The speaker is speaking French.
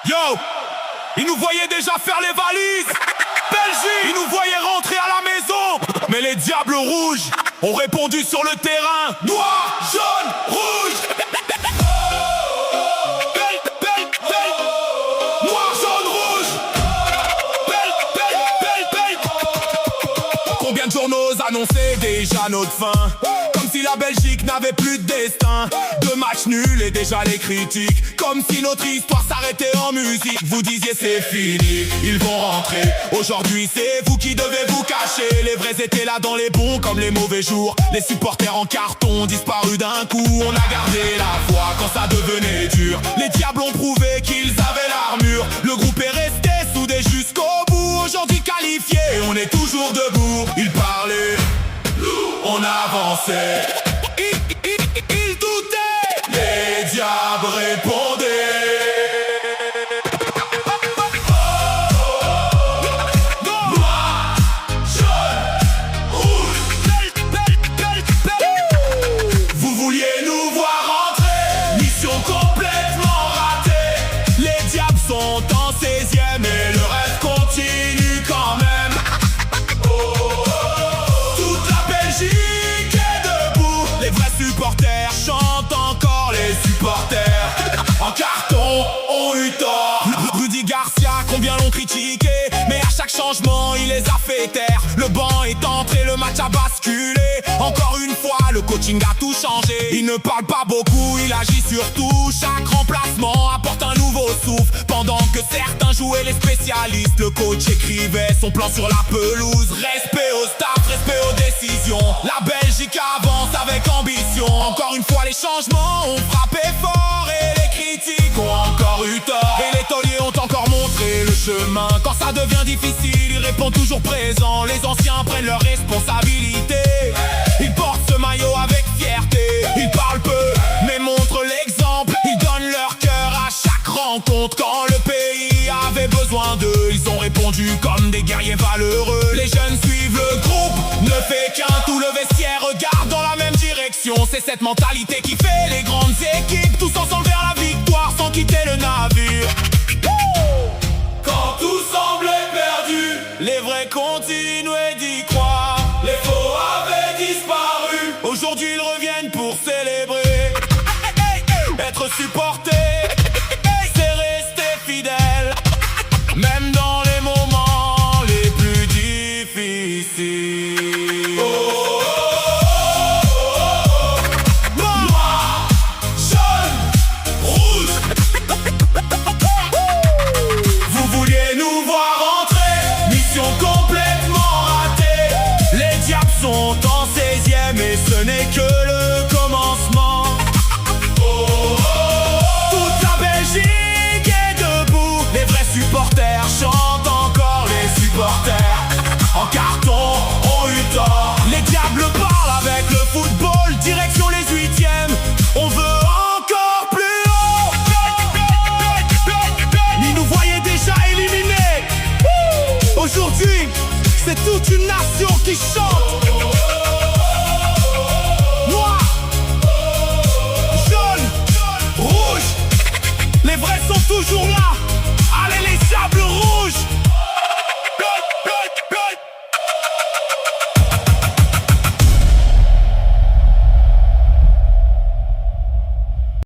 Yo, ils nous voyaient déjà faire les valises. Belgique, ils nous voyaient rentrer à la maison. Mais les diables rouges ont répondu sur le terrain. Noir, jaune, rouge. Noir, jaune, rouge. Combien de journaux annonçaient déjà notre fin? Comme si la Belgique n'avait plus de destin. 2 matchs nuls et déjà les critiques. Comme si notre histoire s'arrêtait en musique. Vous disiez c'est fini, ils vont rentrer. Aujourd'hui c'est vous qui devez vous cacher. Les vrais étaient là dans les bons comme les mauvais jours. Les supporters en carton disparus d'un coup. On a gardé la foi quand ça devenait dur. Les diables ont prouvé qu'ils avaient l'armure. Le groupe est resté soudé jusqu'au bout. Aujourd'hui qualifié, on est toujours debout. Ils parlaient, on avançait. Ils doutaient, les diables répondaient. Noir, jaune, rouge. Vous vouliez nous voir entrer, mission complètement ratée. Les diables sont en 16e et le rêve continue quand même. Supporters chantent encore, les supporters en carton ont eu tort. Rudy Garcia, combien l'ont critiqué, mais à chaque changement il les a fait taire. Le banc est entré, le match a basculé. Encore une fois, le coaching a tout changé. Il ne parle pas beaucoup, il agit surtout. Chaque remplacement apporte un nouveau souffle. Pendant que certains jouaient les spécialistes, le coach écrivait son plan sur la pelouse. Respect au staff, respect aux décisions. La Belgique avance avec ambition. Encore une fois les changements ont frappé fort. Et les critiques ont encore eu tort. Et les tauliers ont encore montré le chemin. Quand ça devient difficile, ils répondent toujours présents. Les anciens prennent leurs responsabilités. Ils portent ce maillot avec fierté. Ils parlent peu, mais montrent l'exemple. Ils donnent leur cœur à chaque rencontre. Quand le pays avait besoin d'eux, ils ont répondu comme des guerriers valeureux. Les jeunes suivent le groupe, ne fait qu'un. Tout le vestiaire regarde dans la même direction. C'est cette mentalité qui fait les grandes équipes. Tous ensemble vers la victoire sans quitter le navire. Quand tout semblait perdu, les vrais continuaient d'y croire. Les faux avaient disparu. Aujourd'hui ils reviennent pour célébrer. Être supporté, c'est rester fidèle, même dans les moments les plus difficiles. Noir, jaune, rouge. Vous vouliez nous voir entrer, mission complètement ratée. Les diables sont en 16e et ce n'est que le commencement. Toute la Belgique est debout. Les vrais supporters chantent encore, les supporters en carton ont eu tort. Les diables parlent avec le football, direction les 8e. On veut encore plus haut. Ils nous voyaient déjà éliminés. Aujourd'hui, c'est toute une nation qui chante.